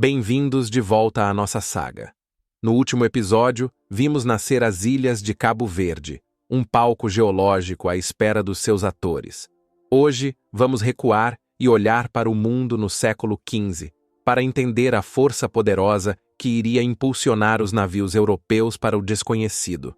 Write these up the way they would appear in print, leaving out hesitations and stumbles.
Bem-vindos de volta à nossa saga. No último episódio, vimos nascer as Ilhas de Cabo Verde, um palco geológico à espera dos seus atores. Hoje, vamos recuar e olhar para o mundo no século XV, para entender a força poderosa que iria impulsionar os navios europeus para o desconhecido.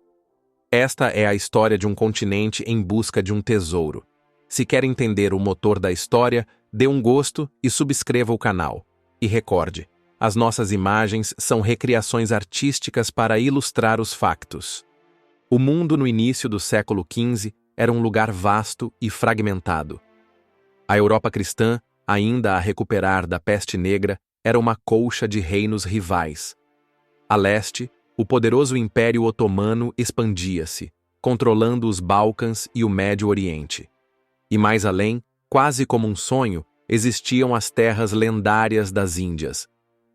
Esta é a história de um continente em busca de um tesouro. Se quer entender o motor da história, dê um gosto e subscreva o canal. E recorde, as nossas imagens são recriações artísticas para ilustrar os factos. O mundo no início do século XV era um lugar vasto e fragmentado. A Europa cristã, ainda a recuperar da peste negra, era uma colcha de reinos rivais. A leste, o poderoso Império Otomano expandia-se, controlando os Balcãs e o Médio Oriente. E mais além, quase como um sonho, existiam as terras lendárias das Índias,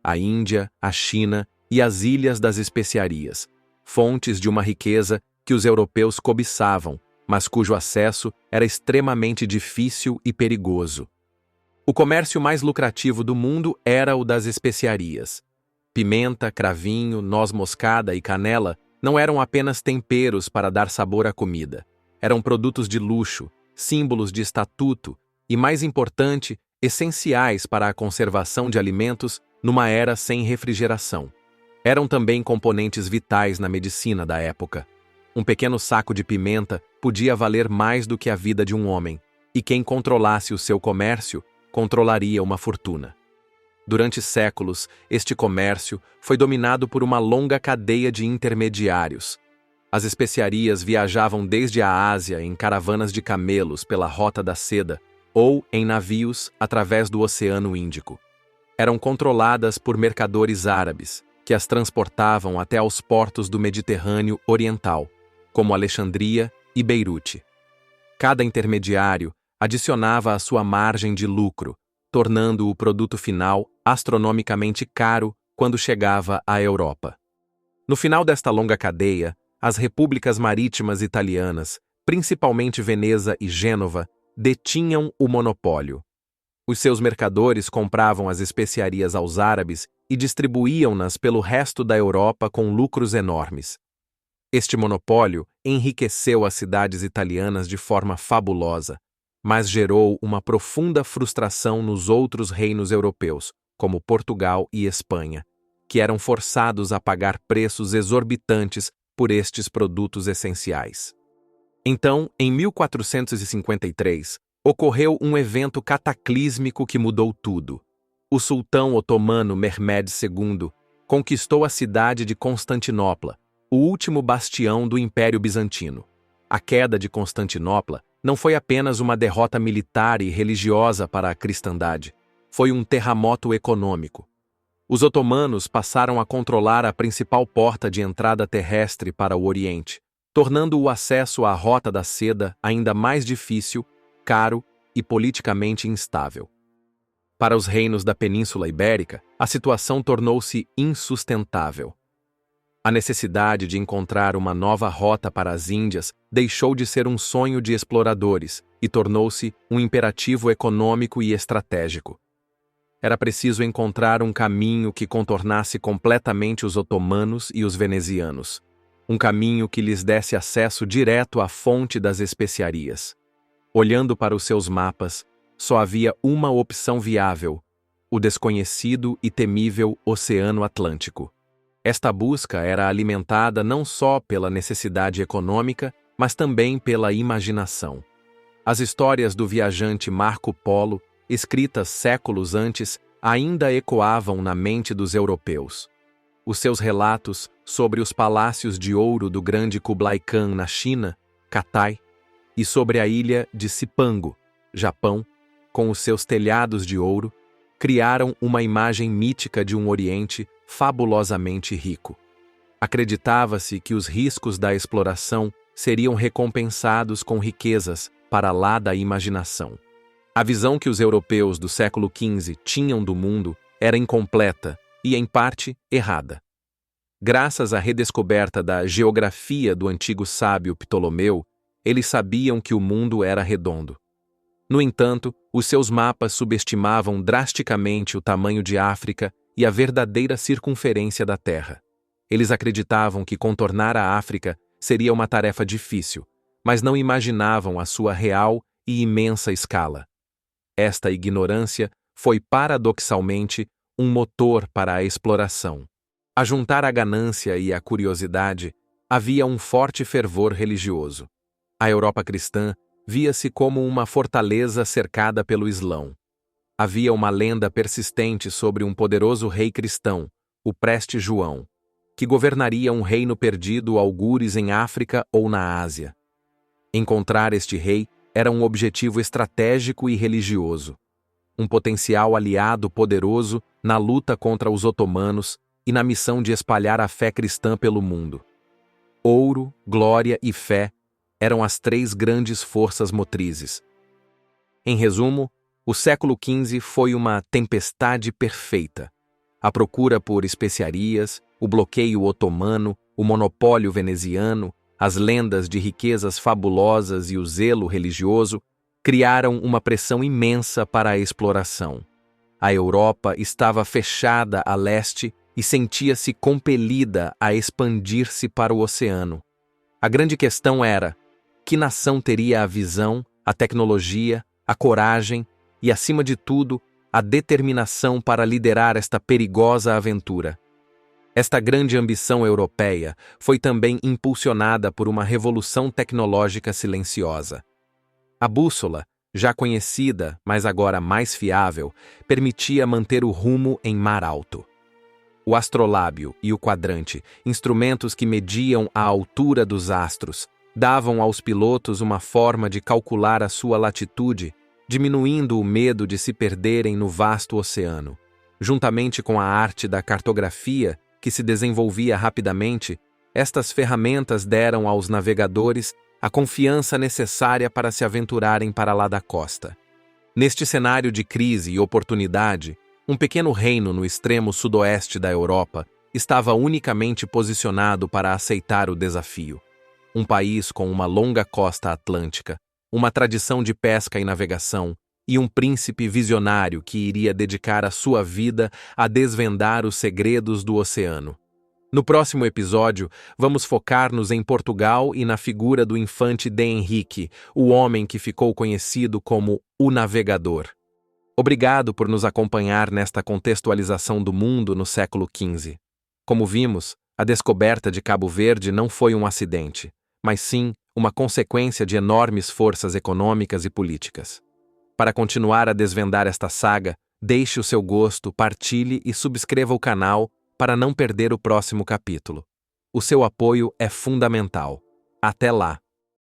a Índia, a China e as Ilhas das Especiarias, fontes de uma riqueza que os europeus cobiçavam, mas cujo acesso era extremamente difícil e perigoso. O comércio mais lucrativo do mundo era o das especiarias. Pimenta, cravinho, noz moscada e canela não eram apenas temperos para dar sabor à comida. Eram produtos de luxo, símbolos de estatuto e, mais importante, essenciais para a conservação de alimentos numa era sem refrigeração. Eram também componentes vitais na medicina da época. Um pequeno saco de pimenta podia valer mais do que a vida de um homem, e quem controlasse o seu comércio controlaria uma fortuna. Durante séculos, este comércio foi dominado por uma longa cadeia de intermediários. As especiarias viajavam desde a Ásia em caravanas de camelos pela Rota da Seda ou em navios através do Oceano Índico. Eram controladas por mercadores árabes, que as transportavam até aos portos do Mediterrâneo Oriental, como Alexandria e Beirute. Cada intermediário adicionava a sua margem de lucro, tornando o produto final astronomicamente caro quando chegava à Europa. No final desta longa cadeia, as repúblicas marítimas italianas, principalmente Veneza e Gênova, detinham o monopólio. Os seus mercadores compravam as especiarias aos árabes e distribuíam-nas pelo resto da Europa com lucros enormes. Este monopólio enriqueceu as cidades italianas de forma fabulosa, mas gerou uma profunda frustração nos outros reinos europeus, como Portugal e Espanha, que eram forçados a pagar preços exorbitantes por estes produtos essenciais. Então, em 1453, ocorreu um evento cataclísmico que mudou tudo. O sultão otomano Mehmed II conquistou a cidade de Constantinopla, o último bastião do Império Bizantino. A queda de Constantinopla não foi apenas uma derrota militar e religiosa para a cristandade, foi um terremoto econômico. Os otomanos passaram a controlar a principal porta de entrada terrestre para o Oriente, tornando o acesso à Rota da Seda ainda mais difícil, caro e politicamente instável. Para os reinos da Península Ibérica, a situação tornou-se insustentável. A necessidade de encontrar uma nova rota para as Índias deixou de ser um sonho de exploradores e tornou-se um imperativo econômico e estratégico. Era preciso encontrar um caminho que contornasse completamente os otomanos e os venezianos, um caminho que lhes desse acesso direto à fonte das especiarias. Olhando para os seus mapas, só havia uma opção viável: o desconhecido e temível Oceano Atlântico. Esta busca era alimentada não só pela necessidade econômica, mas também pela imaginação. As histórias do viajante Marco Polo, escritas séculos antes, ainda ecoavam na mente dos europeus. Os seus relatos sobre os palácios de ouro do grande Kublai Khan na China, Katai, e sobre a ilha de Cipango, Japão, com os seus telhados de ouro, criaram uma imagem mítica de um Oriente fabulosamente rico. Acreditava-se que os riscos da exploração seriam recompensados com riquezas para lá da imaginação. A visão que os europeus do século XV tinham do mundo era incompleta e, em parte, errada. Graças à redescoberta da geografia do antigo sábio Ptolomeu, eles sabiam que o mundo era redondo. No entanto, os seus mapas subestimavam drasticamente o tamanho de África e a verdadeira circunferência da Terra. Eles acreditavam que contornar a África seria uma tarefa difícil, mas não imaginavam a sua real e imensa escala. Esta ignorância foi paradoxalmente um motor para a exploração. A juntar a ganância e a curiosidade, havia um forte fervor religioso. A Europa cristã via-se como uma fortaleza cercada pelo Islão. Havia uma lenda persistente sobre um poderoso rei cristão, o Preste João, que governaria um reino perdido algures em África ou na Ásia. Encontrar este rei era um objetivo estratégico e religioso, um potencial aliado poderoso na luta contra os otomanos e na missão de espalhar a fé cristã pelo mundo. Ouro, glória e fé eram as três grandes forças motrizes. Em resumo, o século XV foi uma tempestade perfeita. A procura por especiarias, o bloqueio otomano, o monopólio veneziano, as lendas de riquezas fabulosas e o zelo religioso criaram uma pressão imensa para a exploração. A Europa estava fechada a leste e sentia-se compelida a expandir-se para o oceano. A grande questão era: que nação teria a visão, a tecnologia, a coragem e, acima de tudo, a determinação para liderar esta perigosa aventura? Esta grande ambição europeia foi também impulsionada por uma revolução tecnológica silenciosa. A bússola, já conhecida, mas agora mais fiável, permitia manter o rumo em mar alto. O astrolábio e o quadrante, instrumentos que mediam a altura dos astros, davam aos pilotos uma forma de calcular a sua latitude, diminuindo o medo de se perderem no vasto oceano. Juntamente com a arte da cartografia, que se desenvolvia rapidamente, estas ferramentas deram aos navegadores a confiança necessária para se aventurarem para lá da costa. Neste cenário de crise e oportunidade, um pequeno reino no extremo sudoeste da Europa estava unicamente posicionado para aceitar o desafio. Um país com uma longa costa atlântica, uma tradição de pesca e navegação, e um príncipe visionário que iria dedicar a sua vida a desvendar os segredos do oceano. No próximo episódio, vamos focar-nos em Portugal e na figura do infante D. Henrique, o homem que ficou conhecido como o Navegador. Obrigado por nos acompanhar nesta contextualização do mundo no século XV. Como vimos, a descoberta de Cabo Verde não foi um acidente, mas sim uma consequência de enormes forças econômicas e políticas. Para continuar a desvendar esta saga, deixe o seu gosto, partilhe e subscreva o canal para não perder o próximo capítulo. O seu apoio é fundamental. Até lá!